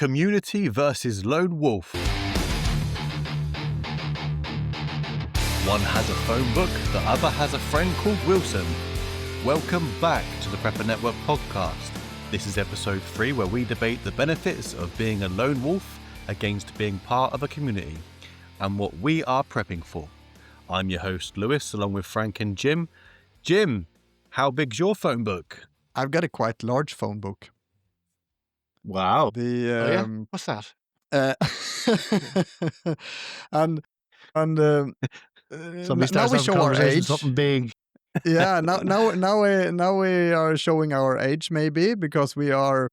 Community versus lone wolf. One has a phone book, the other has a friend called Wilson. Welcome back to the Prepper Network podcast. This is episode 3, where we debate the benefits of being a lone wolf against being part of a community and what we are prepping for. I'm your host, Lewis, along with Frank and Jim. Jim, how big's your phone book? I've got a quite large phone book. Wow. What's that? And Somebody now starts we having show our conversation, age. something big. Yeah, now we are showing our age, maybe because we are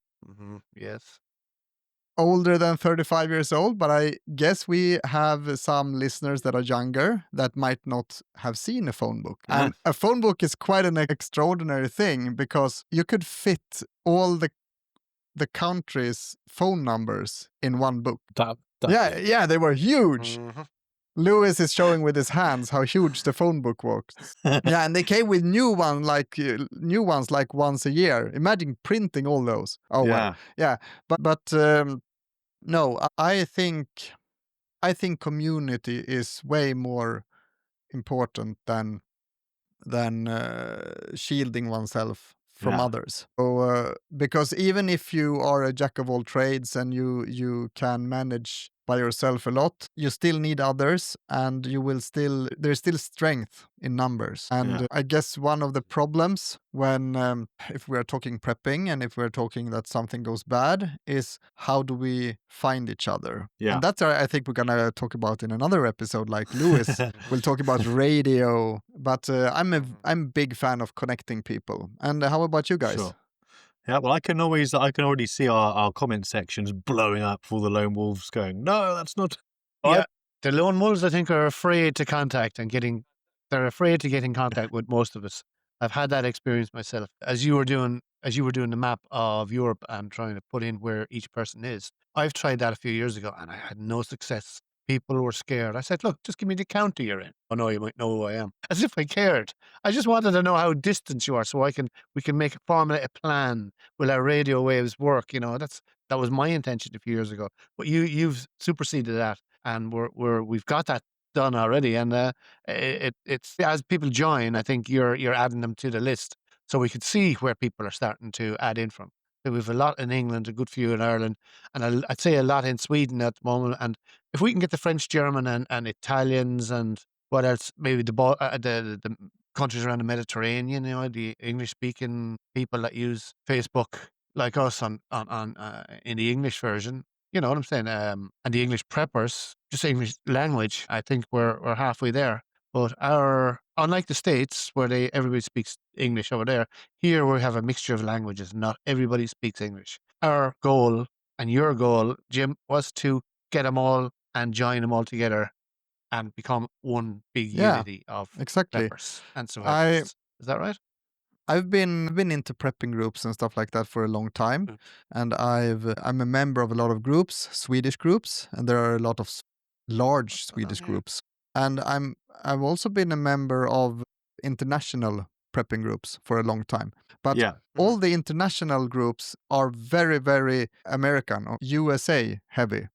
Yes. older than 35 years old. But I guess we have some listeners that are younger that might not have seen a phone book. And a phone book is quite an extraordinary thing because you could fit all the country's phone numbers in one book. Yeah, they were huge. Mm-hmm. Lewis is showing with his hands how huge the phone book was. Yeah, and they came with new ones like once a year. Imagine printing all those. Oh Yeah. well, yeah. But no, I think community is way more important than shielding oneself from others. So because even if you are a jack of all trades and you can manage by yourself a lot, you still need others, and there's still strength in numbers. And I guess one of the problems when if we are talking prepping and if we're talking that something goes bad is how do we find each other? Yeah. And that's I think we're gonna talk about in another episode. Like Lewis will talk about radio, but I'm a big fan of connecting people. And how about you guys? Sure. Yeah, well, I can already see our comment sections blowing up for the lone wolves going, no, that's not. Yeah. The lone wolves, I think, are afraid to contact they're afraid to get in contact with most of us. I've had that experience myself. As you were doing the map of Europe and trying to put in where each person is, I've tried that a few years ago and I had no success. People were scared. I said, look, just give me the county you're in. Oh no, you might know who I am. As if I cared. I just wanted to know how distant you are so we can formulate a plan. Will our radio waves work? You know, that was my intention a few years ago. But you've superseded that, and we've got that done already. And it's as people join, I think you're adding them to the list so we could see where people are starting to add in from. So we've a lot in England, a good few in Ireland, and I'd say a lot in Sweden at the moment. And if we can get the French, German, and Italians, and what else? Maybe the countries around the Mediterranean, you know, the English-speaking people that use Facebook like us on in the English version. You know what I'm saying? And the English preppers, just English language. I think we're halfway there. But unlike the States where everybody speaks English over there, here we have a mixture of languages. Not everybody speaks English. Our goal and your goal, Jim, was to get them all and join them all together and become one big unity of preppers and survivors. Is that right? I've been into prepping groups and stuff like that for a long time, and I'm a member of a lot of groups, Swedish groups, and there are a lot of large Swedish groups. And I've also been a member of international prepping groups for a long time. But all the international groups are very, very American or USA heavy.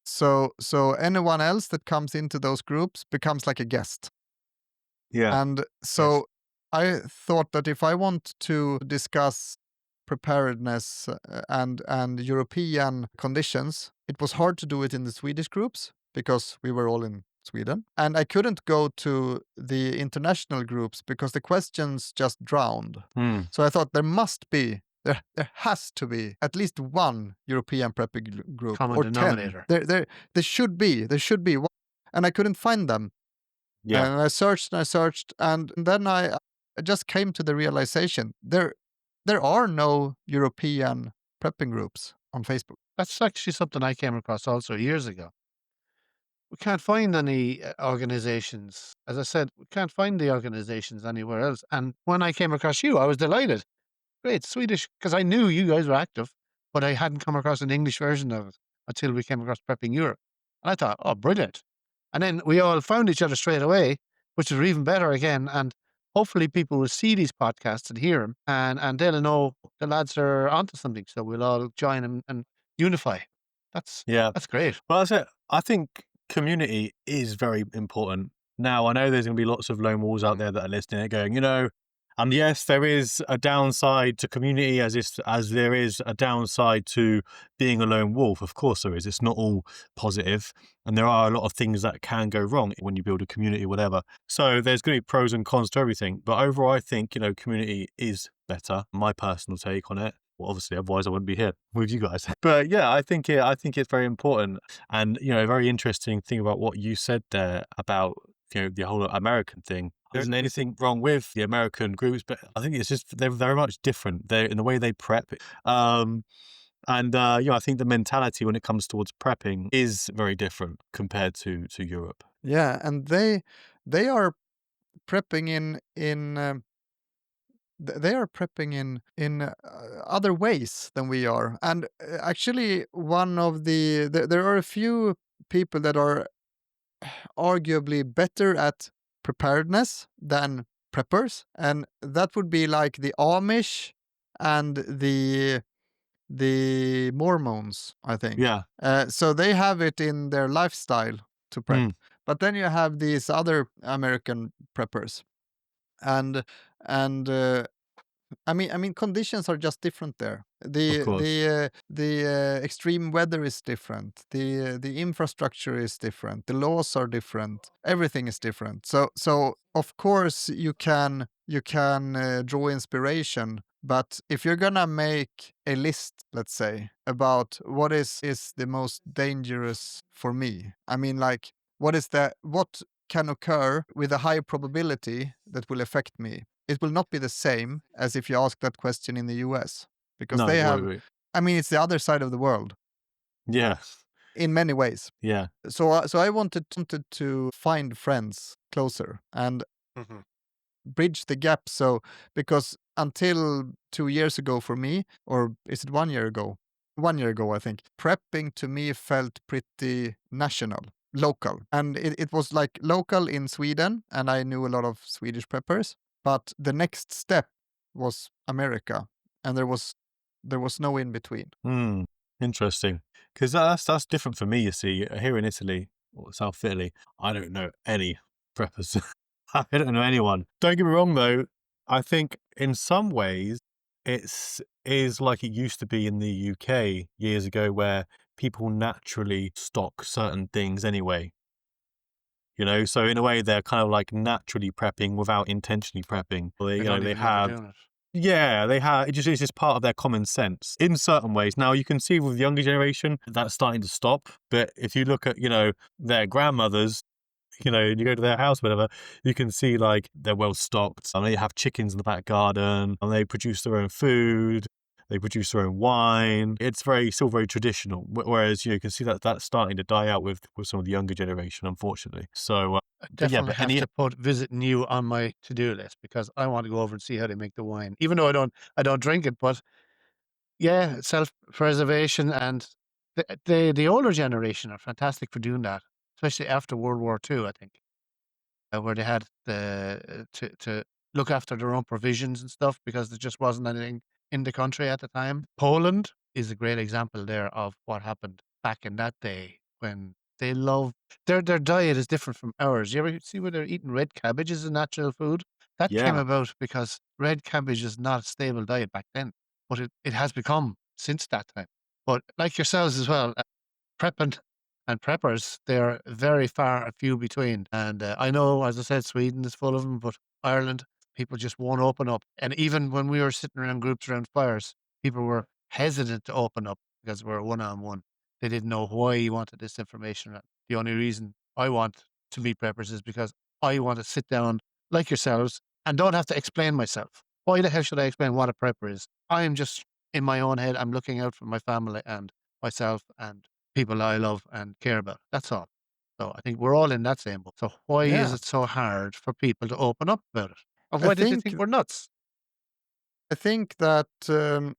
So anyone else that comes into those groups becomes like a guest. Yeah. And so I thought that if I want to discuss preparedness and European conditions, it was hard to do it in the Swedish groups because we were all in Sweden. And I couldn't go to the international groups because the questions just drowned. So I thought there has to be at least one European prepping group Common or denominator. 10. There should be one, and I couldn't find them. Yeah. And I searched, and then I just came to the realization there are no European prepping groups on Facebook. That's actually something I came across also years ago. We can't find any organizations. As I said, we can't find the organizations anywhere else. And when I came across you, I was delighted. Great, Swedish, because I knew you guys were active, but I hadn't come across an English version of it until we came across Prepping Europe. And I thought, oh, brilliant. And then we all found each other straight away, which was even better again. And hopefully people will see these podcasts and hear them, and they'll know the lads are onto something. So we'll all join and unify. That's Yeah. great. Well, that's it. I think community is very important. Now, I know there's going to be lots of lone wolves out there that are listening and going, and yes, there is a downside to community as there is a downside to being a lone wolf. Of course there is. It's not all positive, and there are a lot of things that can go wrong when you build a community, whatever. So there's going to be pros and cons to everything. But overall, I think, community is better. My personal take on it. Well, obviously, otherwise I wouldn't be here with you guys. But yeah, I think it's very important, and a very interesting thing about what you said there about the whole American thing. There isn't anything wrong with the American groups, but I think it's just they're very much different. They're in the way they prep, and I think the mentality when it comes towards prepping is very different compared to Europe. Yeah, and they are prepping they are prepping in other ways than we are. And actually, there are a few people that are arguably better at preparedness than preppers, and that would be like the Amish and the Mormons, I think. Yeah. So they have it in their lifestyle to prep. But then you have these other American preppers, and and I mean, conditions are just different there. Of course. The extreme weather is different. The infrastructure is different. The laws are different. Everything is different. So of course you can draw inspiration. But if you're gonna make a list, let's say, about what is the most dangerous for me, I mean, like, what can occur with a high probability that will affect me, it will not be the same as if you ask that question in the US, because No, they it have, won't I mean, it's the other side of the world be. Yeah. in many ways. Yeah. So I wanted to find friends closer and Mhm. bridge the gap. So, because until 2 years ago for me, or is it 1 year ago? 1 year ago, I think, prepping to me felt pretty national, local. And it was like local in Sweden, and I knew a lot of Swedish preppers. But the next step was America, and there was no in between. Interesting. Because that's different for me, you see. Here in Italy, or South Italy, I don't know any preppers. I don't know anyone. Don't get me wrong, though. I think in some ways is like it used to be in the UK years ago, where people naturally stock certain things anyway. So in a way, they're kind of like naturally prepping without intentionally prepping. They, They you know, don't they even know they're have doing it. yeah, they have. It's just part of their common sense in certain ways. Now you can see with the younger generation that's starting to stop. But if you look at their grandmothers, and you go to their house, whatever, you can see like they're well stocked. And they have chickens in the back garden, and they produce their own food. They produce their own wine. It's still very traditional. Whereas you can see that that's starting to die out with some of the younger generation, unfortunately. So, I but yeah, definitely but have to put visiting you on my to-do list because I want to go over and see how they make the wine. Even though I don't drink it, but yeah, self-preservation and the older generation are fantastic for doing that, especially after World War II, I think, where they had to look after their own provisions and stuff because there just wasn't anything in the country at the time. Poland is a great example there of what happened back in that day when they love their diet is different from ours. You ever see where they're eating red cabbage as a natural food? That came yeah, about because red cabbage is not a stable diet back then, but it has become since that time. But like yourselves as well, prepping and preppers, they're very far and few between. And I know, as I said, Sweden is full of them, but Ireland, people just won't open up. And even when we were sitting around groups around fires, people were hesitant to open up because we're one on one. They didn't know why you wanted this information. The only reason I want to meet preppers is because I want to sit down like yourselves and don't have to explain myself. Why the hell should I explain what a prepper is? I am just in my own head. I'm looking out for my family and myself and people I love and care about. That's all. So I think we're all in that same boat. So why is Yeah, it so hard for people to open up about it? Or I why did they think think we're nuts? I think that,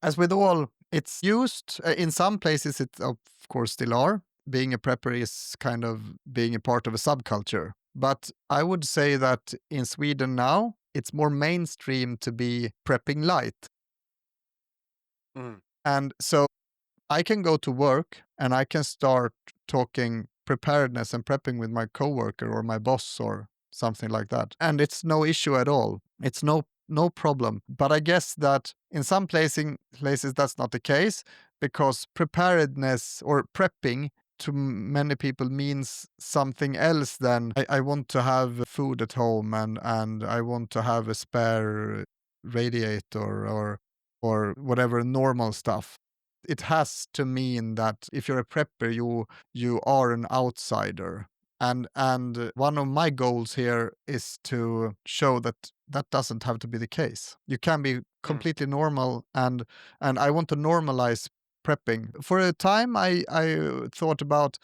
as with all, it's used in some places. It of course still are. Being a prepper is kind of being a part of a subculture. But I would say that in Sweden now, it's more mainstream to be prepping light. And so I can go to work and I can start talking preparedness and prepping with my coworker or my boss or something like that. And it's no issue at all. It's no problem. But I guess that in some places that's not the case, because preparedness or prepping to many people means something else than I want to have food at home and I want to have a spare radiator or whatever normal stuff. It has to mean that if you're a prepper, you are an outsider. And one of my goals here is to show that that doesn't have to be the case. You can be completely normal, and I want to normalize prepping. For a time, I thought about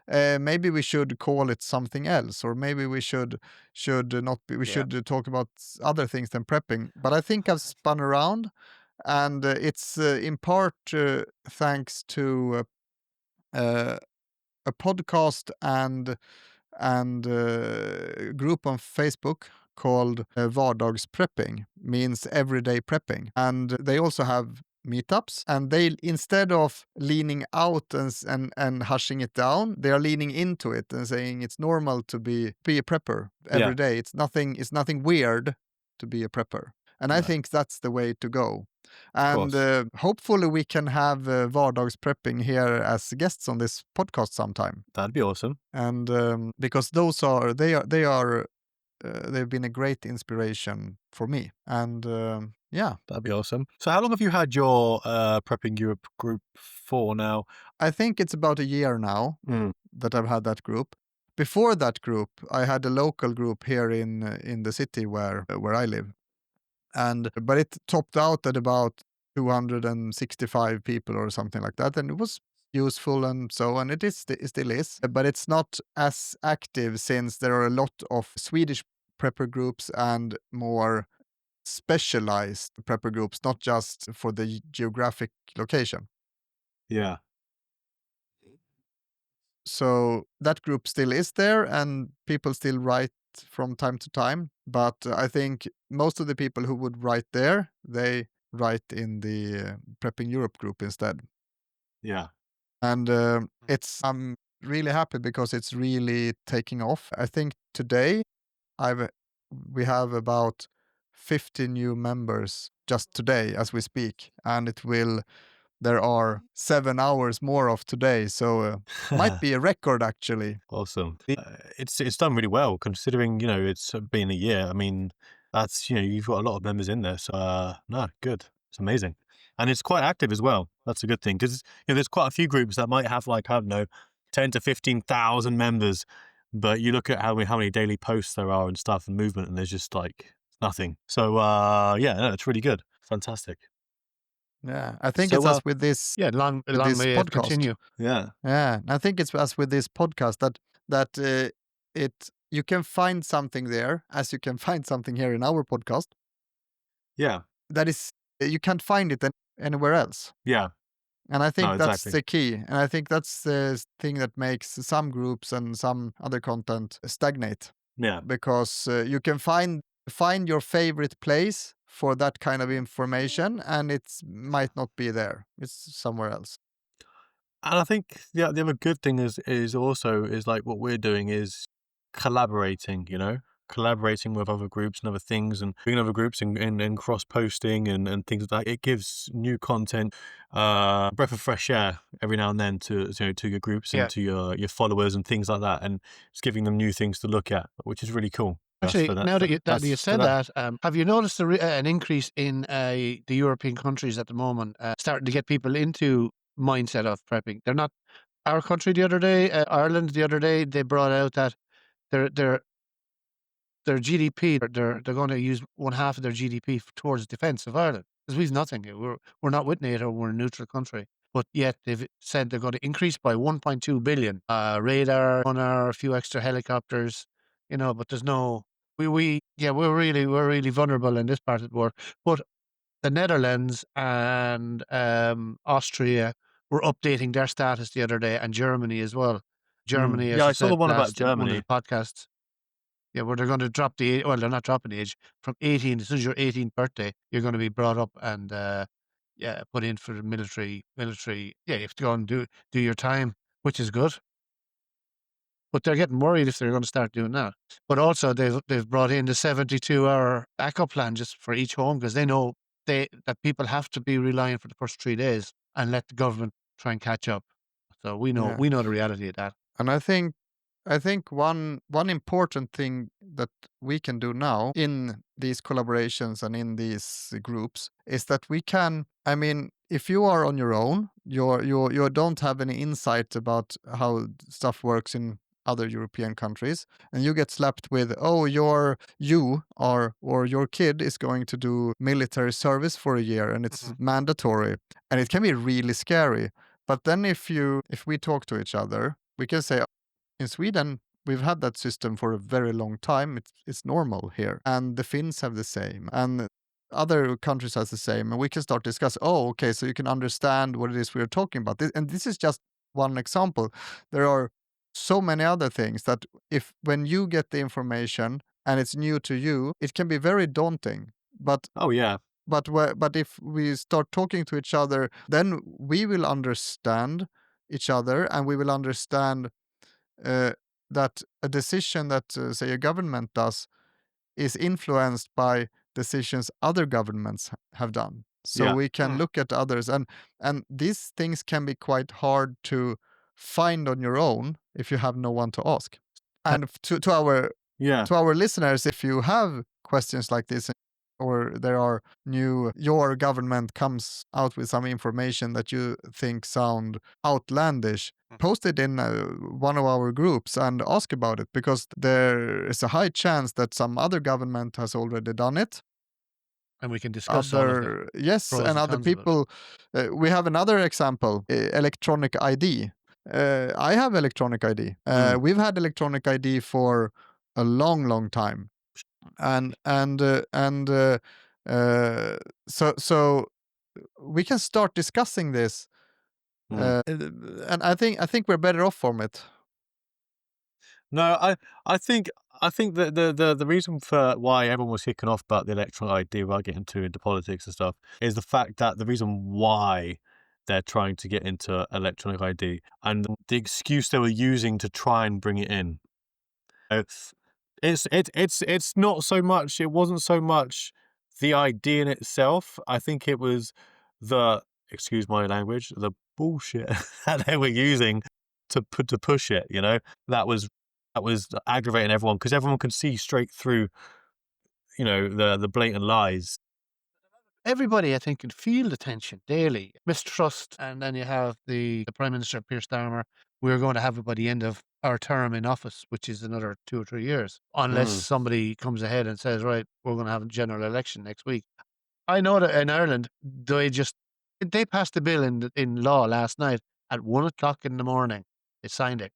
maybe we should call it something else, or maybe we should not be. We should talk about other things than prepping. But I think I've spun around, and it's in part thanks to a podcast and group on Facebook called Vardagsprepping, means everyday prepping, and they also have meetups, and they, instead of leaning out and hushing it down, they are leaning into it and saying it's normal to be a prepper every day. It's nothing weird to be a prepper, and I think that's the way to go. And hopefully we can have Vardagsprepping here as guests on this podcast sometime. That'd be awesome. And because they've been a great inspiration for me. And that'd be awesome. So how long have you had your Prepping Europe group for now? I think it's about a year now that I've had that group. Before that group, I had a local group here in the city where I live. But it topped out at about 265 people or something like that, and it was useful and so on. It still is, but it's not as active since there are a lot of Swedish prepper groups and more specialized prepper groups, not just for the geographic location. Yeah. So that group still is there, and people still write from time to time. But I think most of the people who would write there, they write in the Prepping Europe group instead. Yeah. And I'm really happy because it's really taking off. I think today we have about 50 new members just today as we speak, and there are 7 hours more of today, so might be a record actually. Awesome. It's done really well considering, it's been a year. I mean, that's, you've got a lot of members in there. So, no, good. It's amazing. And it's quite active as well. That's a good thing because, there's quite a few groups that might have like, I don't know, 10 to 15,000 members, but you look at how many daily posts there are and stuff and movement, and there's just like nothing. So, no, it's really good. Fantastic. Yeah, I think it's as with this. Yeah, long this may it podcast. continue. Yeah. Yeah, I think it's as with this podcast that you can find something there, as you can find something here in our podcast. Yeah. That is, you can't find it anywhere else. Yeah. And I think that's exactly. the key. And I think that's the thing that makes some groups and some other content stagnate. Yeah. Because you can find your favorite place for that kind of information, and it might not be there. It's somewhere else. And I think the other good thing is like what we're doing is collaborating, collaborating with other groups and other things, and being other groups and cross posting and things like that. It gives new content, breath of fresh air every now and then to your groups and to your followers and things like that, and it's giving them new things to look at, which is really cool. Actually, now that you said that, have you noticed an increase in the European countries at the moment starting to get people into mindset of prepping? They're not our country the other day, Ireland the other day. They brought out that their GDP, they're going to use 1/2 of their GDP towards defence of Ireland because we've nothing. We're not with NATO. We're a neutral country. But yet they've said they're going to increase by 1.2 billion radar, sonar, a few extra helicopters. But there's no. We're really vulnerable in this part of the world. But the Netherlands and Austria were updating their status the other day, and Germany as well. Germany, as I you saw said the one about last in one of Germany. the podcasts. Yeah, where they're going to drop the age. Well, they're not dropping the age from 18. As soon as your 18th birthday, you're going to be brought up and put in for the military. Yeah, you have to go and do your time, which is good. But they're getting worried if they're going to start doing that. But also, they've brought in the 72-hour backup plan just for each home, because they know that people have to be reliant for the first 3 days and let the government try and catch up. So we know Yeah. the reality of that. And I think one important thing that we can do now in these collaborations and in these groups is that we can, I mean, if you are on your own, you don't have any insight about how stuff works in other European countries, and you get slapped with, oh, or your kid is going to do military service for a year and it's mandatory, and it can be really scary. But then if we talk to each other, we can say, in Sweden, we've had that system for a very long time. It's normal here. And the Finns have the same. And other countries has the same. And we can start discuss, oh, okay, so you can understand what it is we're talking about. And this is just one example. There are so many other things that when you get the information and it's new to you, it can be very daunting. But Oh yeah. but if we start talking to each other, then we will understand each other, and we will understand that a decision that, say, a government does is influenced by decisions other governments have done. So Yeah. we can look at others, and these things can be quite hard to find on your own if you have no one to ask. And to our Yeah. listeners, if you have questions like this, or your government comes out with some information that you think sound outlandish, post it in one of our groups and ask about it, because there is a high chance that some other government has already done it. And we can discuss all of it. Yes, Pros and and other cons of it. people. We have another example: electronic ID. I have electronic ID. We've had electronic ID for a long, long time, and so we can start discussing this, and I think we're better off from it. No, I think that the reason for why everyone was kicking off about the electronic ID, without getting too into politics and stuff, is the fact that the reason why they're trying to get into electronic ID and the excuse they were using to try and bring it in. It's not so much. It wasn't so much the idea in itself. I think it was excuse my language, the bullshit that they were using to push it. That was aggravating everyone, because everyone could see straight through, the blatant lies. Everybody, I think, can feel the tension daily, mistrust, and then you have the Prime Minister, Pierce Starmer. We're going to have it by the end of our term in office, which is another 2 or 3 years, unless somebody comes ahead and says, right, we're going to have a general election next week. I know that in Ireland, they passed a bill in law last night at 1:00 in the morning. They signed it,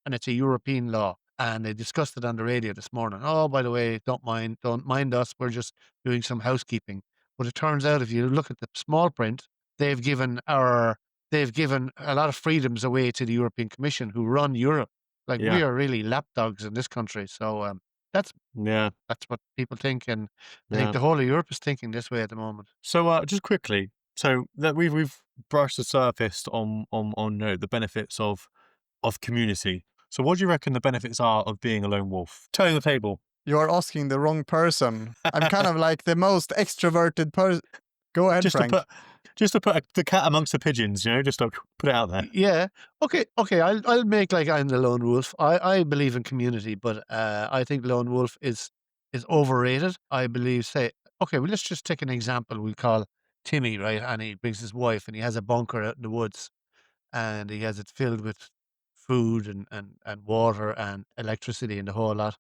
and it's a European law. And they discussed it on the radio this morning. Oh, by the way, don't mind us. We're just doing some housekeeping. But it turns out, if you look at the small print, they've given a lot of freedoms away to the European Commission, who run Europe. Like, we Yeah, are really lapdogs in this country. So that's yeah, what people think, and I think yeah. the whole of Europe is thinking this way at the moment. So just quickly, so that we've brushed the surface on the benefits of community. So what do you reckon the benefits are of being a lone wolf? Turning the table. You are asking the wrong person. I'm kind of like the most extroverted person. Go ahead, just Frank. to put the cat amongst the pigeons, just to put it out there. Yeah. Okay. I'll make like I'm the lone wolf. I believe in community, but I think lone wolf is overrated. I believe. Okay, well, let's just take an example. We call Timmy, right? And he brings his wife, and he has a bunker out in the woods, and he has it filled with food and water and electricity and the whole lot.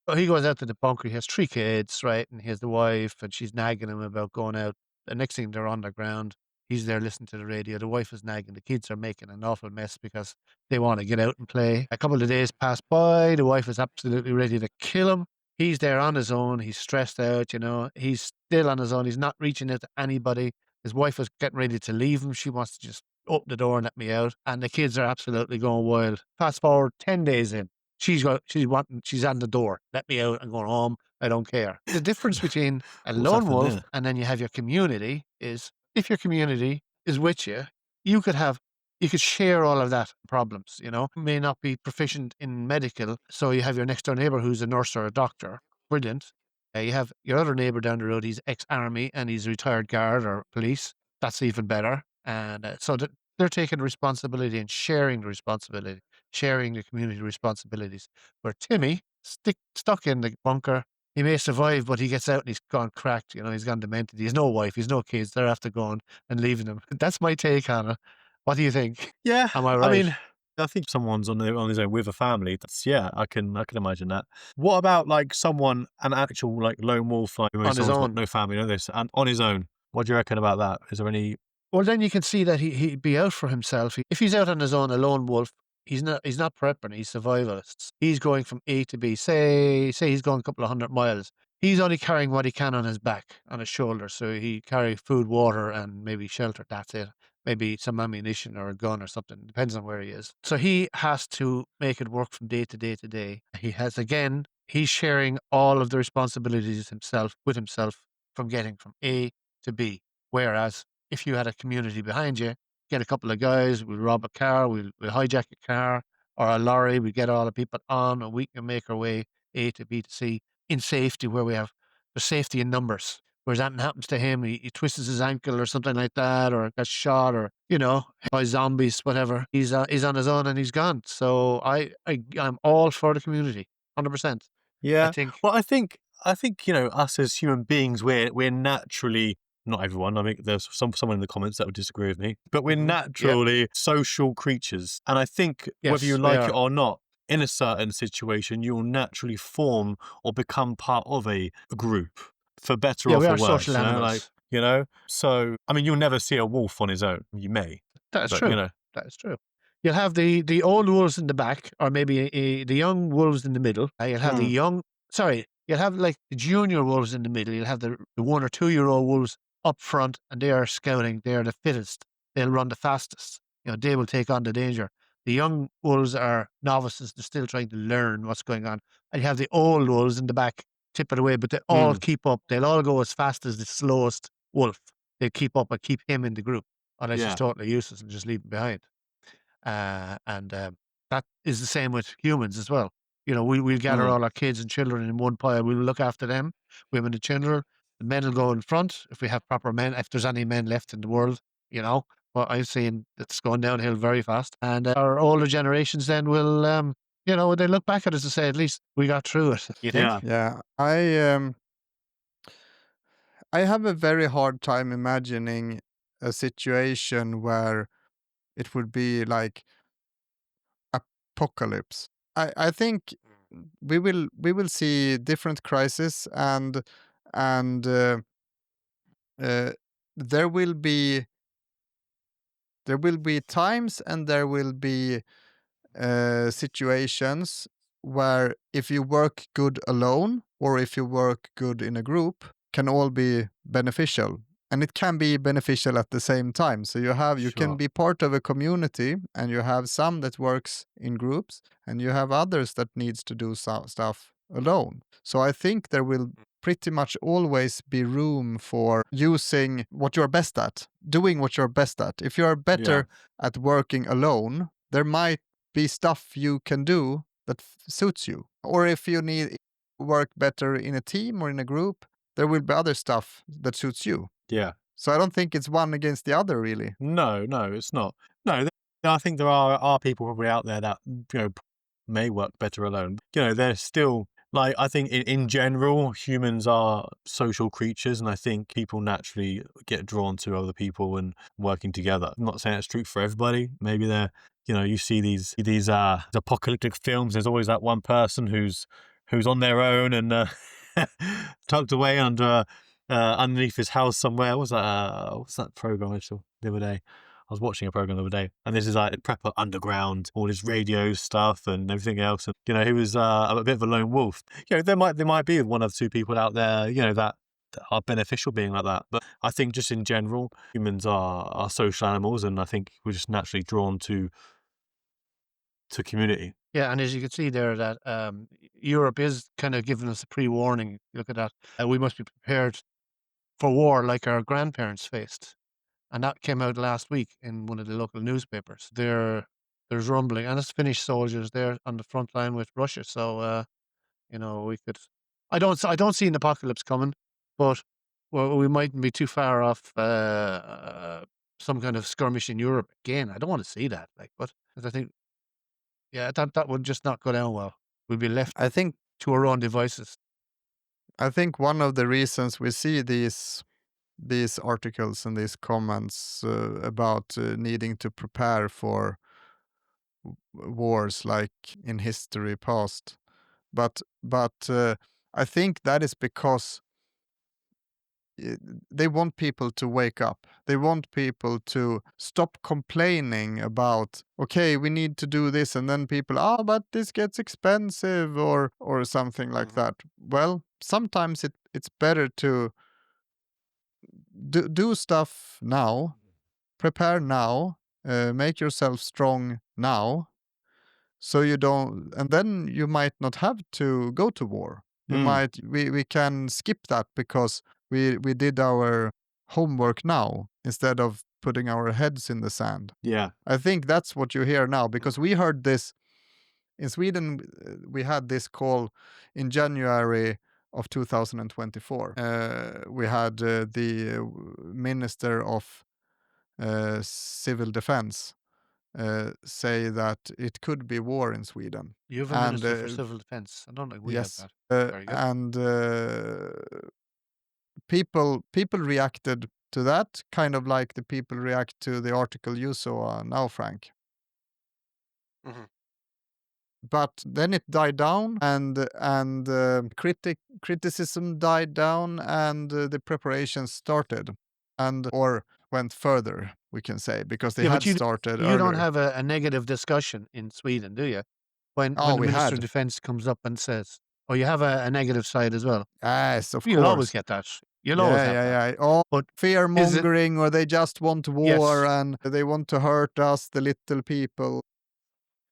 So he goes out to the bunker. He has 3 kids, right? And he has the wife, and she's nagging him about going out. The next thing, they're on the ground. He's there listening to the radio. The wife is nagging. The kids are making an awful mess because they want to get out and play. A couple of days pass by. The wife is absolutely ready to kill him. He's there on his own. He's stressed out, He's still on his own. He's not reaching out to anybody. His wife is getting ready to leave him. She wants to just open the door and let me out. And the kids are absolutely going wild. Fast forward 10 days in. She's on the door. Let me out. I'm going home. I don't care. The difference between a What's lone happened wolf there? and then you have your community is if your community is with you, you could share all of that problems, you know. You may not be proficient in medical, so you have your next door neighbor who's a nurse or a doctor. Brilliant. You have your other neighbor down the road, he's ex-army and he's retired guard or police. That's even better. And they're taking responsibility and sharing the responsibility, sharing the community responsibilities. Where Timmy, stuck in the bunker, he may survive, but he gets out and he's gone cracked. You know, he's gone demented. He has no wife. He's no kids. They're after going and leaving him. That's my take on it. What do you think? Yeah, Am I I right? mean, I think someone's on his own with a family. That's yeah, I can imagine that. What about like an actual like lone wolf, like maybe On his someone's got own. no family, no this, and on his own? What do you reckon about that? Is there any? Well, then you can see that he'd be out for himself. If he's out on his own, a lone wolf, he's not prepping, he's survivalists. He's going from A to B. Say he's going a couple of 100 miles. He's only carrying what he can on his back, on his shoulders. So he carry food, water, and maybe shelter. That's it. Maybe some ammunition or a gun or something. Depends on where he is. So he has to make it work from day to day to day. He's sharing all of the responsibilities with himself from getting from A to B. Whereas if you had a community behind you, get a couple of guys, we'll rob a car, we'll hijack a car or a lorry, we get all the people on and we can make our way A to B to C in safety where there's safety in numbers. Whereas anything happens to him, he twists his ankle or something like that, or gets shot or, by zombies, whatever. He's on his own and he's gone. So I'm all for the community, 100%. I Yeah. think, Well, I think us as human beings, we're naturally not everyone. I think there's someone in the comments that would disagree with me, but we're yeah, naturally social creatures, and I think whether you yes, we like it are. or not, in a certain situation, you'll naturally form or become part of a group, for better Yeah, or we for are social worse. Like animals. So I mean, you'll never see a wolf on his own. You may, That is but true. That is true. You'll have the old wolves in the back, or maybe the young wolves in the middle. Mm, You'll have like the junior wolves in the middle. You'll have the 1 or 2 year old wolves up front, and they are scouting. They are the fittest. They'll run the fastest. They will take on the danger. The young wolves are novices. They're still trying to learn what's going on. And you have the old wolves in the back, tip it away, but they all mm, keep up. They'll all go as fast as the slowest wolf. They keep up and keep him in the group unless he's yeah. totally useless and just leave him behind. And that is the same with humans as well. We'll gather Mm, all our kids and children in one pile. We'll look after them, women and children. The men will go in front if we have proper men, if there's any men left in the world, you know. But I've seen it's going downhill very fast. And our older generations then will, they look back at us and say, at least we got through it. You think? yeah. Yeah, I have a very hard time imagining a situation where it would be like apocalypse. I think we will see different crises, and uh, there will be times, and there will be situations where if you work good alone or if you work good in a group can all be beneficial, and it can be beneficial at the same time. So you can Sure. be part of a community, and you have some that works in groups, and you have others that needs to do stuff alone. So I think there will pretty much always be room for using what you're best at, doing what you're best at. If you're Yeah. better at working alone, there might be stuff you can do that suits you. Or if you need work better in a team or in a group, there will be other stuff that suits you. Yeah. So I don't think it's one against the other, really. No, no, it's not. No, I think there are people probably out there that may work better alone. They're still like I think in general humans are social creatures, and I think people naturally get drawn to other people and working together. I'm not saying it's true for everybody. Maybe you see these apocalyptic films. There's always that one person who's on their own and tucked away underneath his house somewhere. What's that program I saw the other day? I was watching a program the other day, and this is like Prepper Underground, all this radio stuff and everything else. And he was a bit of a lone wolf. There might be one or two people out there, that are beneficial being like that. But I think just in general, humans are social animals, and I think we're just naturally drawn to to community. Yeah, and as you can see there, that Europe is kind of giving us a pre-warning. Look at that. We must be prepared for war like our grandparents faced. And that came out last week in one of the local newspapers. There's rumbling, and it's Finnish soldiers there on the front line with Russia. So, we could. I don't see an apocalypse coming, but we mightn't be too far off some kind of skirmish in Europe again. I don't want to see that, but 'cause I think, yeah, that would just not go down well. We'd be left I think to our own devices. one of the reasons we see these articles and these comments about needing to prepare for wars like in history past, but I think that is because uh, they want people to wake up. They want people to stop complaining about, okay, we need to do this, and then people, but this gets expensive or something like that. Well, sometimes it's better to do stuff now, prepare now, make yourself strong now, so you don't, and then you might not have to go to war. We can skip that because we did our homework now instead of putting our heads in the sand. Yeah. I think that's what you hear now, because we heard this in Sweden. We had this call in January of 2024. We had the Minister of Civil Defense say that it could be war in Sweden. You have a And minister for civil defense. I don't think we yes, have that. Very good. and people reacted to that kind of like the people react to the article you saw now, Frank. Mhm. But then it died down, and criticism died down, and the preparations started, or went further, we can say, because they Yeah, had but started you don't earlier. have a negative discussion in Sweden, do you? When the We Minister of had. Defense comes up and says, "Oh, you have a negative side as well." Yes, of You'll always course. get that. You'll always have that. Yeah. Oh, But fear is it mongering, or they just want war yes. and they want to hurt us, the little people.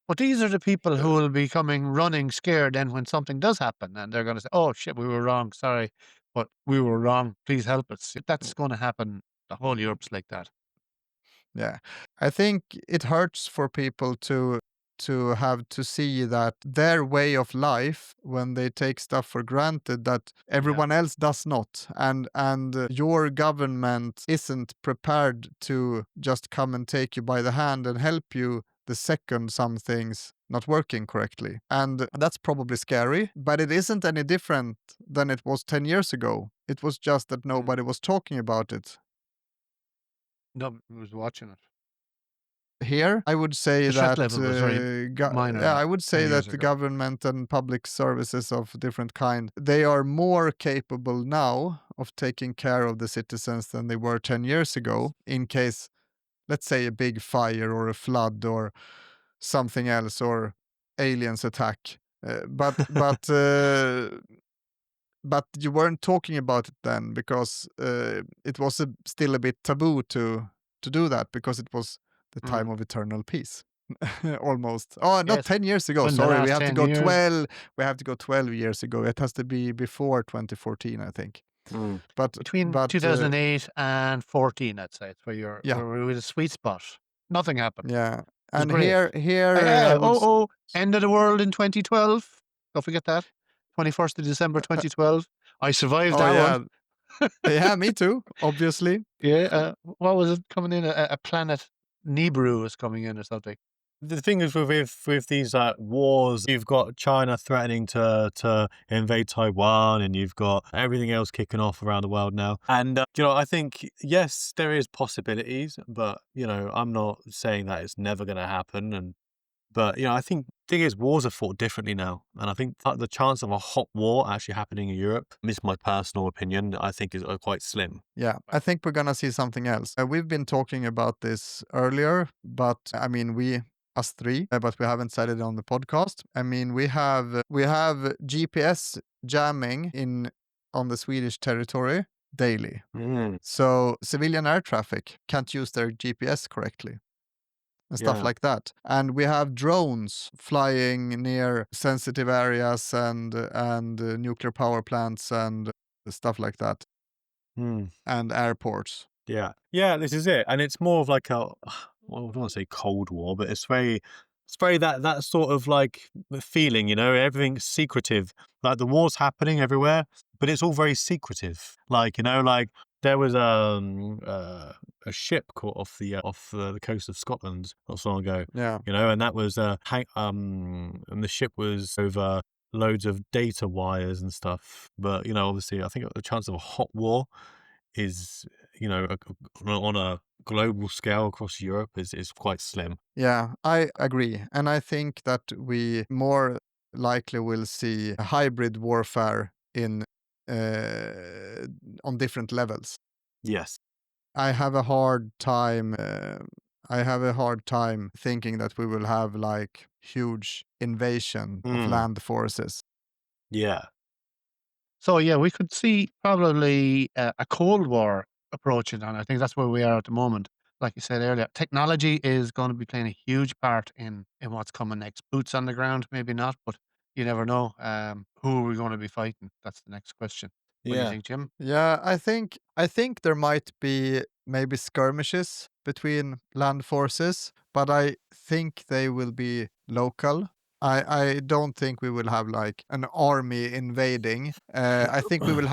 But these are the people who Uh, will be coming running scared then when something does happen, and they're gonna say, "Oh, shit, we were wrong. Sorry, but we were wrong. Please help us." That's gonna happen. The whole Europe's like that. Yeah, I think it hurts for people to have to see that their way of life, when they take stuff for granted that everyone else does not, and your government isn't prepared to just come and take you by the hand and help you the second something's not working correctly. And that's probably scary, but it isn't any different than it was 10 years ago. It was just that nobody was talking about it. No, I was watching it. Here, I would say The threat that level was very minor I would 10 say years that the ago. government and public services of different kind, they are more capable now of taking care of the citizens than they were 10 years ago, in case, let's say, a big fire or a flood or something else, or aliens attack. But you weren't talking about it then, because it was still a bit taboo to do that, because it was the time of eternal peace. Almost. Oh, not Yes. 10 years ago. In the Sorry, we last have to 10 go years. 12. We have to go 12 years ago. It has to be before 2014, I think. But Between 2008 and 14, I'd say, it's where we're with a sweet spot. Nothing happened. yeah. It was And great. here Hey, I would end of the world in 2012. Don't forget that. 21st of December 2012. I survived that one. yeah, me too, obviously. Yeah. What was it coming in? A planet Nibiru was coming in or something. The thing is with these wars, you've got China threatening to invade Taiwan, and you've got everything else kicking off around the world now. And I think yes, there is possibilities, but I'm not saying that it's never going to happen. But I think the thing is, wars are fought differently now, and I think the chance of a hot war actually happening in Europe, this is my personal opinion, I think is quite slim. Yeah, I think we're gonna see something else. We've been talking about this earlier, but I mean, us three, but we haven't said it on the podcast. I mean, we have GPS jamming on the Swedish territory daily. So civilian air traffic can't use their GPS correctly. and stuff Yeah. like that. And we have drones flying near sensitive areas and nuclear power plants and stuff like that, Hmm. and airports. Yeah. Yeah, this is it. And it's more of like a, well, I don't want to say Cold War, but it's very that sort of like feeling, you know, everything's secretive. Like the war's happening everywhere, but it's all very secretive. Like, you know, like there was a ship caught off the coast of Scotland not so long ago, Yeah. you know, and that was and the ship was over loads of data wires and stuff. But, you know, obviously I think the chance of a hot war is, you know, on a global scale across Europe is quite slim. Yeah, I agree. And I think that we more likely will see a hybrid warfare in on different levels. Yes. I have a hard time I have a hard time thinking that we will have like huge invasion of Mm, land forces. yeah. So yeah, we could see probably a Cold War approaching, and I think that's where we are at the moment. Like you said earlier, technology is going to be playing a huge part in what's coming next. Boots on the ground, maybe not, but you never know. Who are we going to be fighting? That's the next question. What do you Yeah. think, Jim? Yeah, I think there might be maybe skirmishes between land forces, but I think they will be local. I don't think we will have like an army invading. I think we will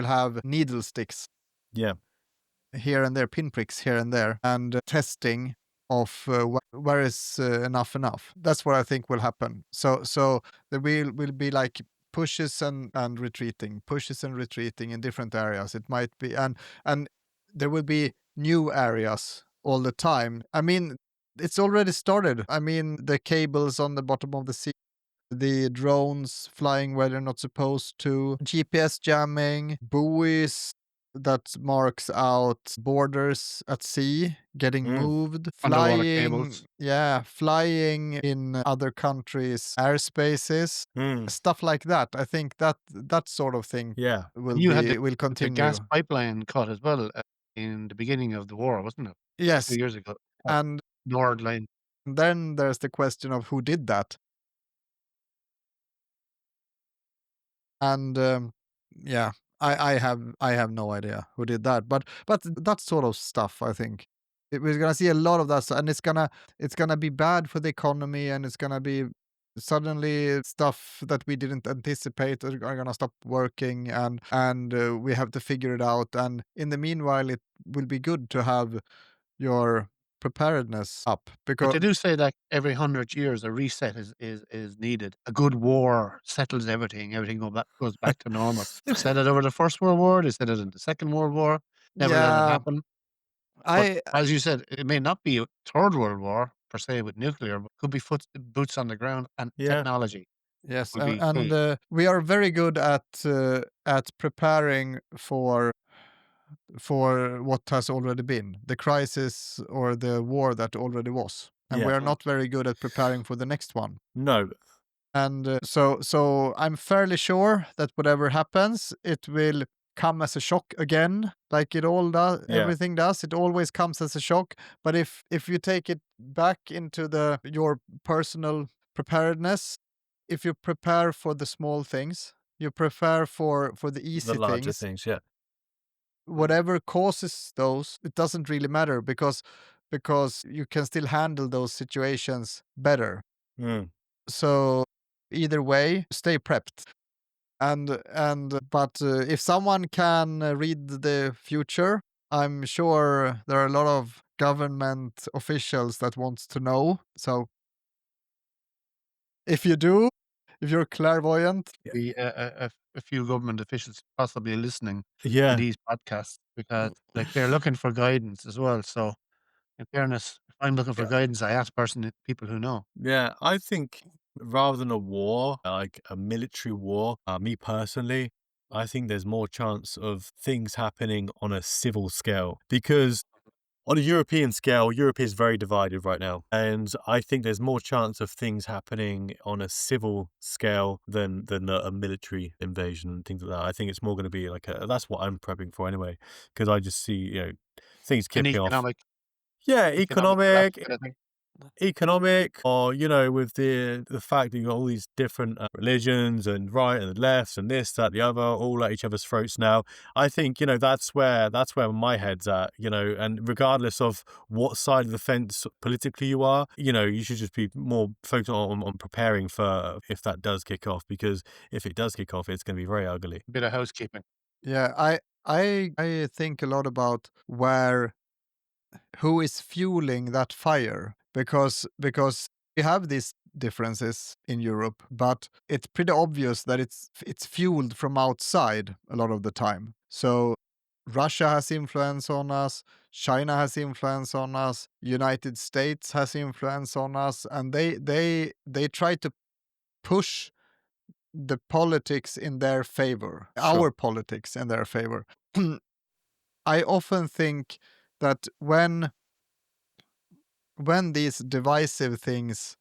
have needle sticks Yeah. here and there, pinpricks here and there, and testing of where is enough. That's what I think will happen. So there will be like pushes and retreating, pushes and retreating in different areas. It might be and there will be new areas all the time. I mean, it's already started. I mean, the cables on the bottom of the sea, the drones flying where they're not supposed to, GPS jamming, buoys that marks out borders at sea getting Mm, moved, Underwater flying, cables. yeah, flying in other countries' airspaces, mm, stuff like that. I think that sort of thing yeah. And you had will the gas continue. pipeline cut as well in the beginning of the war, wasn't it? A few Yes, years ago. and Nord Line. then there's the question of who did that. And yeah, I have no idea who did that, but that sort of stuff, I think we're gonna see a lot of that, and it's gonna be bad for the economy, and it's gonna be suddenly stuff that we didn't anticipate are gonna stop working, and we have to figure it out. And in the meanwhile, it will be good to have your preparedness up But because they do say that every 100 years a reset is needed. A good war settles everything. Everything goes back to normal. They've said it over the First World War. They said it in the Second World War. Never let it yeah, happen. But I as you said, it may not be a Third World War per se with nuclear, but could be boots on the ground and Yeah. technology yes, will be and key. we are very good at preparing for what has already been, the crisis or the war that already was, and we Yeah. are Mm. not very good at preparing for the next one. No. And so I'm fairly sure that whatever happens, it will come as a shock again, like it all does. Yeah. Everything does. It always comes as a shock. But if you take it back into your personal preparedness, if you prepare for the small things, you prepare for the The easy larger things, things. Yeah. whatever causes those, it doesn't really matter because you can still handle those situations better. Mm, So either way, stay prepped. But if someone can read the future, I'm sure there are a lot of government officials that wants to know. So if you do, if you're clairvoyant, Be a few government officials possibly listening to yeah. these podcasts because like they're looking for guidance as well. So in fairness, if I'm looking for Yeah. guidance, I ask people who know. Yeah. I think rather than a war, like a military war, me personally, I think there's more chance of things happening on a civil scale because on a European scale, Europe is very divided right now. And I think there's more chance of things happening on a civil scale than a military invasion and things like that. I think it's more going to be like that's what I'm prepping for anyway, because I just see, you know, things An kicking off. economic Yeah, collapse economic, kind of thing. or with the fact that you got all these different religions and right and the left and this, that, the other, all at each other's throats now. I think that's where my head's at. And regardless of what side of the fence politically you are, you should just be more focused on preparing for if that does kick off, because if it does kick off, it's going to be very ugly. Bit of housekeeping. Yeah, I think a lot about who is fueling that fire, because we have these differences in Europe, but it's pretty obvious that it's fueled from outside a lot of the time. So Russia has influence on us, China has influence on us, United States has influence on us, and they try to push the politics in their favor, Sure. our politics in their favor. I often think that when these divisive things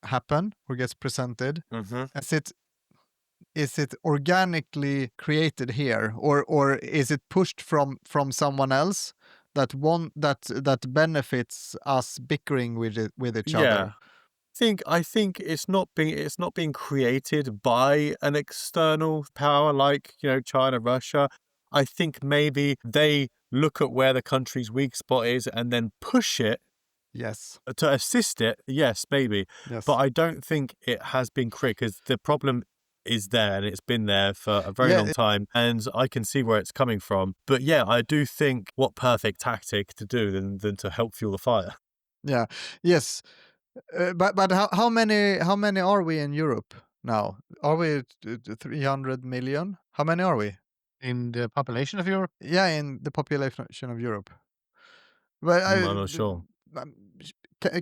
happen or gets presented, Mm-hmm. is it organically created here, or is it pushed from someone else that benefits us bickering with each Yeah. other? I think it's not being created by an external power like China, Russia. I think maybe they look at where the country's weak spot is and then push it Yes. to assist it. Yes, maybe, Yes. but I don't think it has been created, because the problem is there and it's been there for a very Yeah, long time, and I can see where it's coming from. But yeah, I do think what perfect tactic to do than to help fuel the fire. yeah. Yes. But how many are we in Europe now? Are we 300 million? How many are we? In the population of Europe, Yeah, in the population of Europe. Well, I'm not sure. um,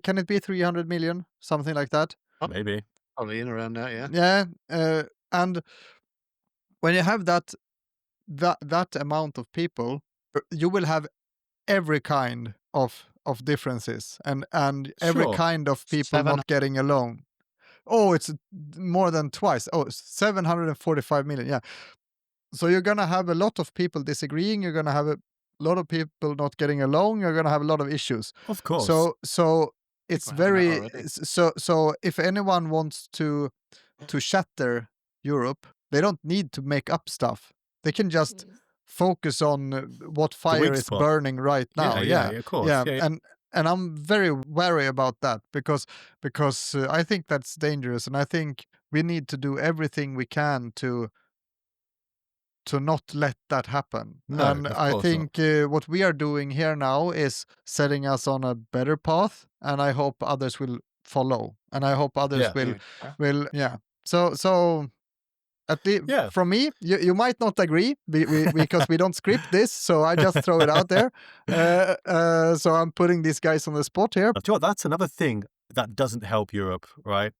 can it be 300 million, something like that? Maybe. probably in around that, yeah. Yeah, and when you have that amount of people, you will have every kind of differences, and every Sure. kind of people Seven. not getting along. Oh, it's more than twice. Oh, 745 million. Yeah. So you're gonna have a lot of people disagreeing. You're gonna have a lot of people not getting along. You're gonna have a lot of issues. Of course. So it's we're having that very already. so if anyone wants to shatter Europe, they don't need to make up stuff. They can just focus on what fire weak is spot. burning right now. Yeah, of course. Yeah, Yeah. and I'm very wary about that, because I think that's dangerous, and I think we need to do everything we can to not let that happen. No, And of I course not. think what we are doing here now is setting us on a better path, and I hope others will follow, and I hope others Yeah. will yeah. So at the Yeah. from me, you might not agree, because we don't script this, so I just throw it out there. So I'm putting these guys on the spot here. Do you know what? That's another thing that doesn't help Europe, right?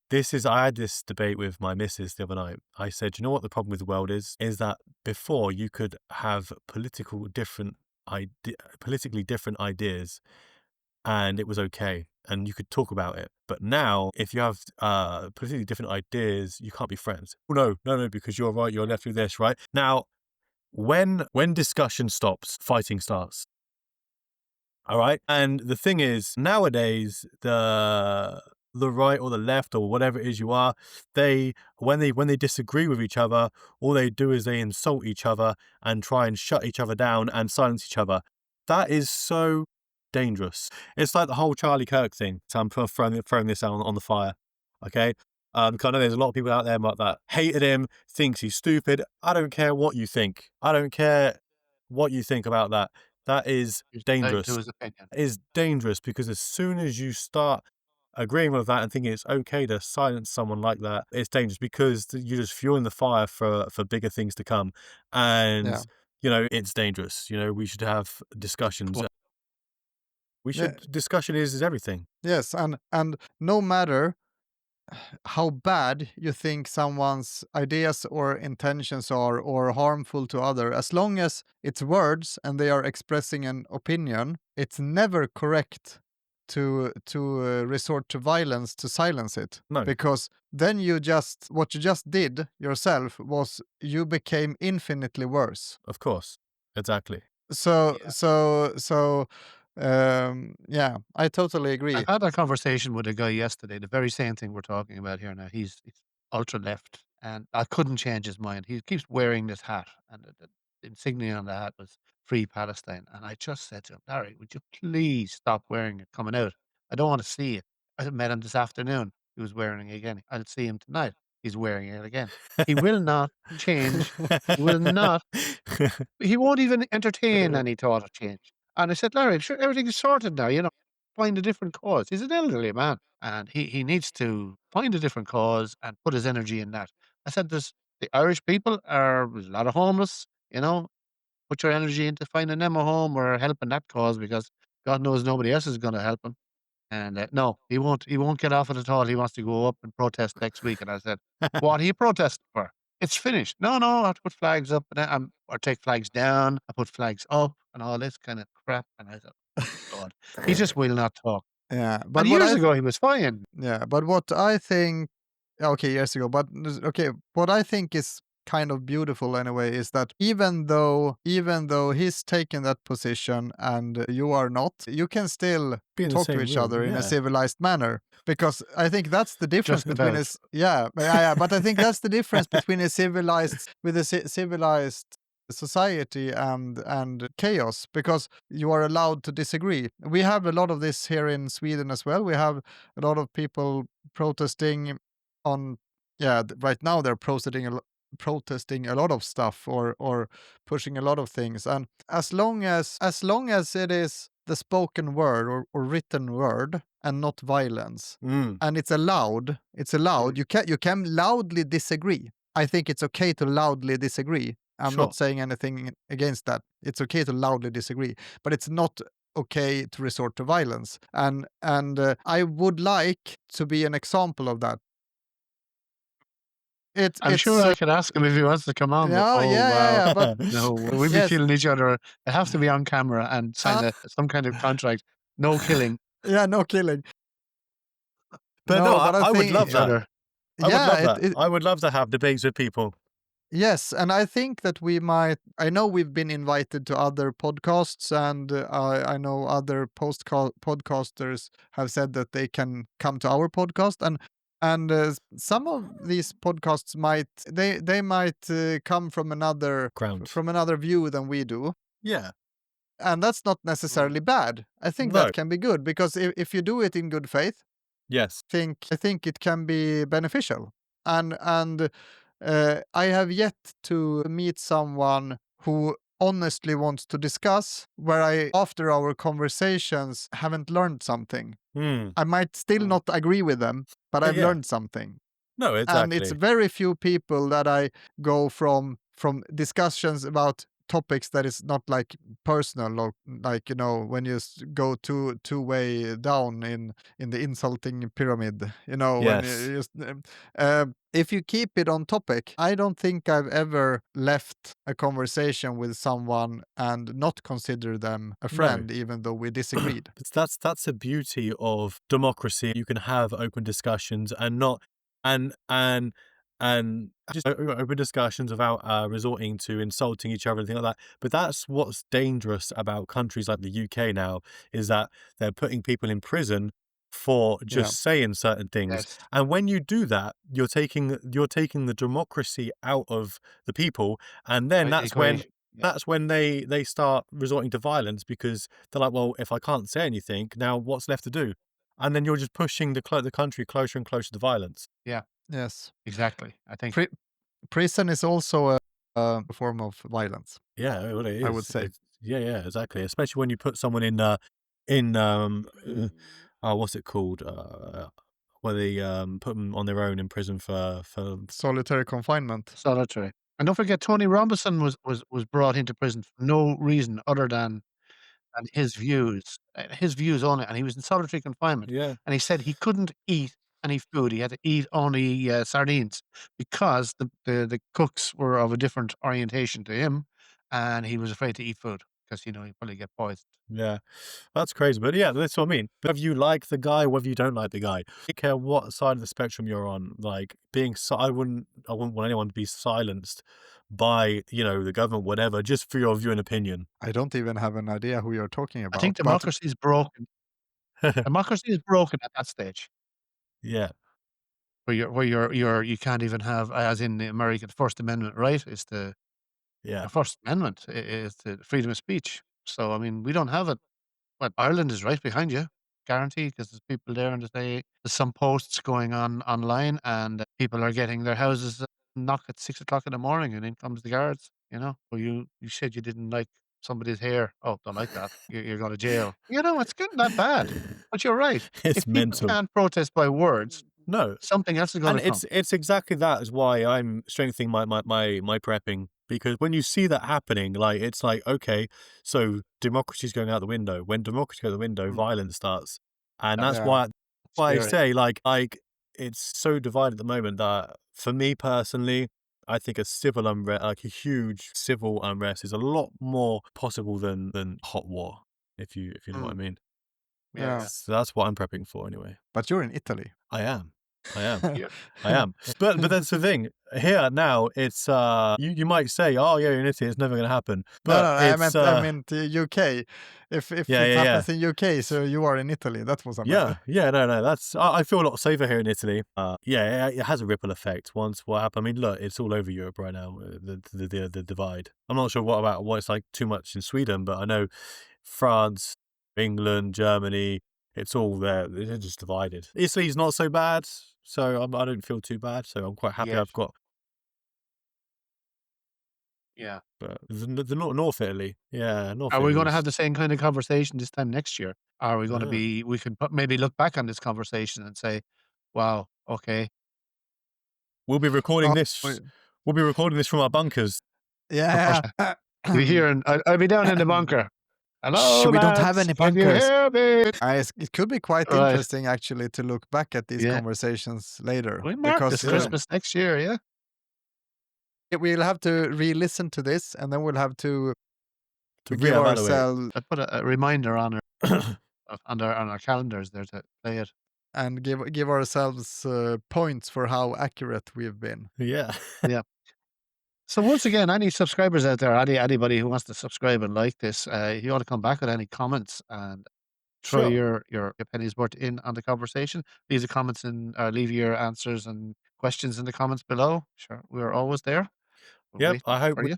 I had this debate with my missus the other night. I said, you know what the problem with the world is? Is that before you could have politically different ideas and it was okay, and you could talk about it. But now, if you have politically different ideas, you can't be friends. Oh, no, because you're right, you're left with this, right? Now, when discussion stops, fighting starts. All right. And the thing is, nowadays, the right or the left or whatever it is you are, when they disagree with each other, all they do is they insult each other and try and shut each other down and silence each other. That is so dangerous. It's like the whole Charlie Kirk thing. So I'm throwing this out on the fire. Okay. 'Cause I know there's a lot of people out there that hated him, thinks he's stupid. I don't care what you think. I don't care what you think about that. That is He's entitled dangerous. to his opinion. Is dangerous, because as soon as you start agreeing with that and thinking it's okay to silence someone like that, it's dangerous, because you're just fueling the fire for bigger things to come. And it's dangerous. We should have discussions. Yeah. Discussion is everything. Yes, and no matter how bad you think someone's ideas or intentions are, or harmful to other, as long as it's words and they are expressing an opinion, it's never correct to resort to violence to silence it. No. Because then what you just did yourself was you became infinitely worse. Of course. Exactly. So Yeah. so Yeah, I totally I agree. had a conversation with a guy yesterday, the very same thing we're talking about here now. He's ultra left, and I couldn't change his mind. He keeps wearing this hat, and the insignia on the hat was Free Palestine. And I just said to him, Larry, would you please stop wearing it coming out? I don't want to see it. I met him this afternoon. He was wearing it again. I'll see him tonight. He's wearing it again. He will not change. He will not. He won't even entertain any thought of change. And I said, Larry, sure, everything is sorted now, find a different cause. He's an elderly man, and he needs to find a different cause and put his energy in that. I said, the Irish people there's a lot of homeless, put your energy into finding them a home or helping that cause because God knows nobody else is going to help him. And no, he won't get off it at all. He wants to go up and protest next week. And I said, what are you protesting for? It's finished. No, I have to put flags up and or take flags down. I put flags up and all this kind of crap. And I said, God, he just will not talk. Yeah, And but years ago, he was fine. what I think, okay, years ago, but okay, what I think is kind of beautiful anyway is that even though he's taken that position and you are not, you can still Be in the talk to same each room. other in a Yeah. civilized manner, because I think that's the difference Just between about. us. Yeah, but I think that's the difference between a civilized society and chaos, because you are allowed to disagree. We have a lot of this here in Sweden as well. We have a lot of people protesting on, right now they're protesting a lot of stuff, or pushing a lot of things. And as long as it is the spoken word, or written word, and not violence, Mm. and it's allowed, you can loudly disagree. I think it's okay to loudly disagree. I'm Sure. not saying anything against that. It's okay to loudly disagree, but it's not okay to resort to violence. And I would like to be an example of that. I'm sure It's I could ask him if he wants to come on, but no, oh, wow. yeah, but No, we'd be yes, killing each other. I have to be on camera and sign uh, some kind of contract. No killing yeah, no killing. But no, No, but I I would think, love each that. other. I would yeah, love that. I would love to have debates with people. yes, and I think that we might. I know we've been invited to other podcasts, and I know other podcasters have said that they can come to our podcast, and some of these podcasts might come from another Ground. from another view than we do. Yeah. And that's not necessarily bad. I think No. that can be good, because if you do it in good faith, Yes. I think it can be beneficial. And I have yet to meet someone who honestly wants to discuss, where I, after our conversations, haven't learned something. Mm. I might still not agree with them, but I've Yeah. learned something. No, And it's exactly. very few people that I go from discussions about topics that is not like personal, or like, when you go two way down in the insulting pyramid, when Yes. you just if you keep it on topic. I don't think I've ever left a conversation with someone and not consider them a No. friend, even though we disagreed. That's the beauty of democracy. You can have open discussions and not and just open discussions without resorting to insulting each other and things like that. But that's what's dangerous about countries like the UK now, is that they're putting people in prison for Yeah. just saying certain things. Yes. And when you do that, you're taking the democracy out of the people, and then I that's when agree. Yeah. they start resorting to violence, because they're like, well, if I can't say anything, now what's left to do? And then you're just pushing the country closer and closer to violence. Yeah, Yes. exactly. I think Prison is also a form of violence, Yeah, well, it I would is. say. Yeah, exactly. Especially when you put someone in what's it called? Where they put them on their own in prison for Solitary confinement. solitary. And don't forget, Tony Robinson was brought into prison for no reason other than his views on it, and he was in solitary confinement. yeah. And he said he couldn't eat any food. He had to eat only sardines because the cooks were of a different orientation to him, and he was afraid to eat food because you probably get poisoned. Yeah, that's crazy. But yeah, that's what I mean. Whether you like the guy, whether you don't like the guy, I don't care what side of the spectrum you're on. Like I wouldn't want anyone to be silenced by the government, whatever, just for your view and opinion. I don't even have an idea who you're talking I about, think but democracy is broken. Democracy is broken at that stage Yeah, where you can't even have, as in the American First Amendment, right? Is yeah. the First Amendment is the freedom of speech. So I mean, we don't have it. But Ireland is right behind you, guaranteed, because there's people there, and there's some posts going on online, and people are getting their houses knocked at 6 o'clock in the morning, and in comes the guards. Or you said you didn't like somebody's hair. Oh, don't like that. You're going to jail. It's getting that bad. But you're right. It's If people mental. can't protest by words, No, something else is going and to come. it's exactly that is why I'm strengthening my prepping, because when you see that happening, like it's like, okay, so democracy's going out the window. When democracy goes out the window, Mm, violence starts, and yeah, that's yeah. why I scary. say like it's so divided at the moment that for me personally, I think a civil unrest, like a huge civil unrest, is a lot more possible than hot war. If you know what I Mm, mean. yeah, Yeah. yeah, So that's what I'm prepping for anyway. But you're in Italy. I am. I am. yeah. I am. But that's the thing. Here now, it's you might say, "Oh yeah, in Italy, it's never going to happen." No, But no, it's I meant the UK. If yeah, it yeah, yeah, happens in UK, so you are in Italy. That was I meant. yeah, yeah. No, no. That's I feel a lot safer here in Italy. Yeah, it has a ripple effect. Once what happened, I mean, look, it's all over Europe right now. The divide. I'm not sure what it's like too much in Sweden, but I know France, England, Germany. It's all there. They're just divided. Italy's not so bad, so I don't feel too bad. So I'm quite happy Yet, I've got. yeah. But the North Italy, yeah, North Are we gonna have Italy's. the same kind of conversation this time next year? Are we gonna Uh, be we can maybe look back on this conversation and say, "Wow, okay." we'll be recording Oh, this. We'll be recording this from our bunkers. yeah. I'll be here and I'll be down in the bunker. Shh, "Hello, we don't have lads. any Can you bunkers. hear me?" It could be quite Right. interesting actually to look back at these Yeah. conversations later We mark this because Yeah, Christmas next year, yeah? we'll have to re-listen to this and then we'll have to to give reevaluate. ourselves I put a reminder on our calendars there to play it. and give ourselves points for how accurate we've been. Yeah, Yeah. So once again, any subscribers out there, anybody who wants to subscribe and like this, if you wanna come back with any comments and throw sure. your penny's worth in on the conversation. Leave the comments in leave your answers and questions in the comments below. Sure, we're always there. We're Yep. waiting for you.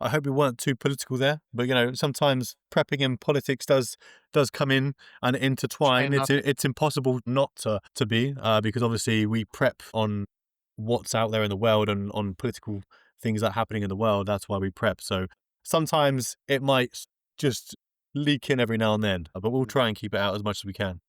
I hope we weren't too political there, but sometimes prepping and politics does come in and Try intertwine. not to. It's impossible not to be because obviously we prep on what's out there in the world and on political things that are happening in the world. That's why we prep. So sometimes it might just leak in every now and then, but we'll try and keep it out as much as we can.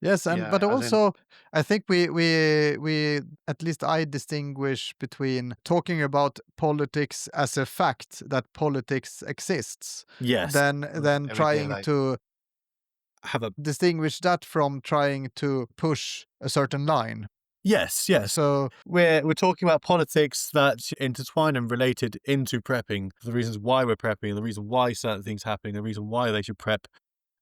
Yes, and Yeah, but as in also I think we at least I distinguish between talking about politics as a fact that politics exists, Yes, than everyday trying life. to have a distinguish that from trying to push a certain line. yes. So We're talking about politics that's intertwined and related into prepping, the reasons why we're prepping, the reason why certain things happening, the reason why they should prep,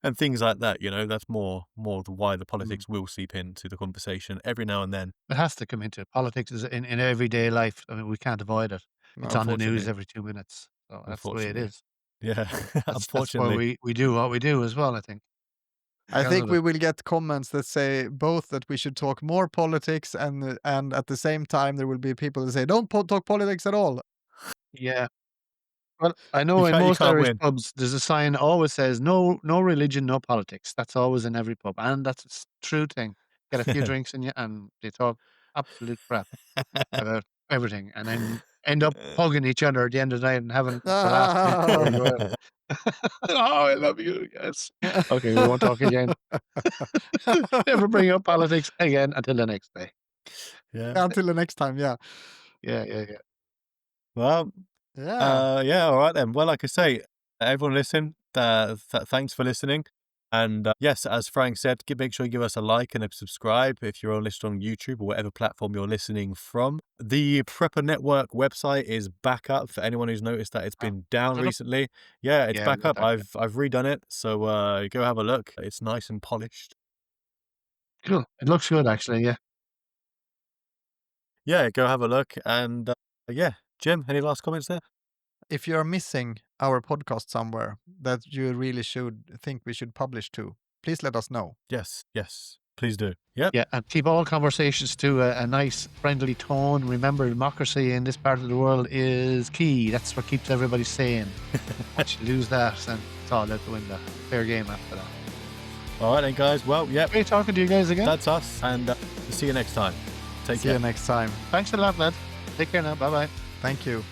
and things like that. That's more the why the Mm. politics will seep into the conversation every now and then. It has to come into it. Politics is in everyday life. I mean, we can't avoid it. It's no, on the news Unfortunately, every 2 minutes. So that's the way it unfortunately, is. yeah, That's why unfortunately, we do what we do as well, I think. I Because think of it. we will get comments that say both that we should talk more politics and at the same time there will be people that say don't talk politics at all. Yeah. Well, I know in you most can't Irish win. pubs, there's a sign that always says, "No religion, no politics." That's always in every pub, and that's a true thing. Get a few drinks in you, and they talk absolute crap about everything, and then end up hugging each other at the end of the night and having the last drink before you go out. "Oh, I love you." Yes. Okay, we won't talk again. Never bring up politics again until the next day. Yeah. Until the next time, yeah. Yeah, yeah, yeah. Well, Yeah. yeah. All right then. Well, like I say, everyone listen. Thanks for listening. And yes, as Frank said, make sure you give us a like and a subscribe if you're listening on YouTube or whatever platform you're listening from. The Prepper Network website is back up for anyone who's noticed that it's been down recently. Yeah, it's back up. I've redone it. So go have a look. It's nice and polished. Cool. It looks good, actually. Yeah. Yeah, go have a look. And yeah, Jim, any last comments there? If you're missing our podcast somewhere that you really think we should publish to, please let us know. Yes, please do. Yep. Yeah, and keep all conversations to a nice, friendly tone. Remember, democracy in this part of the world is key. That's what keeps everybody sane. Once you lose that, and it's all out the window. Fair game after that. All right, then, guys. Well, yeah. Great talking to you guys again. That's us, and we'll see you next time. Take care. See you next time. Thanks a lot, lad. Take care now. Bye-bye. Thank you.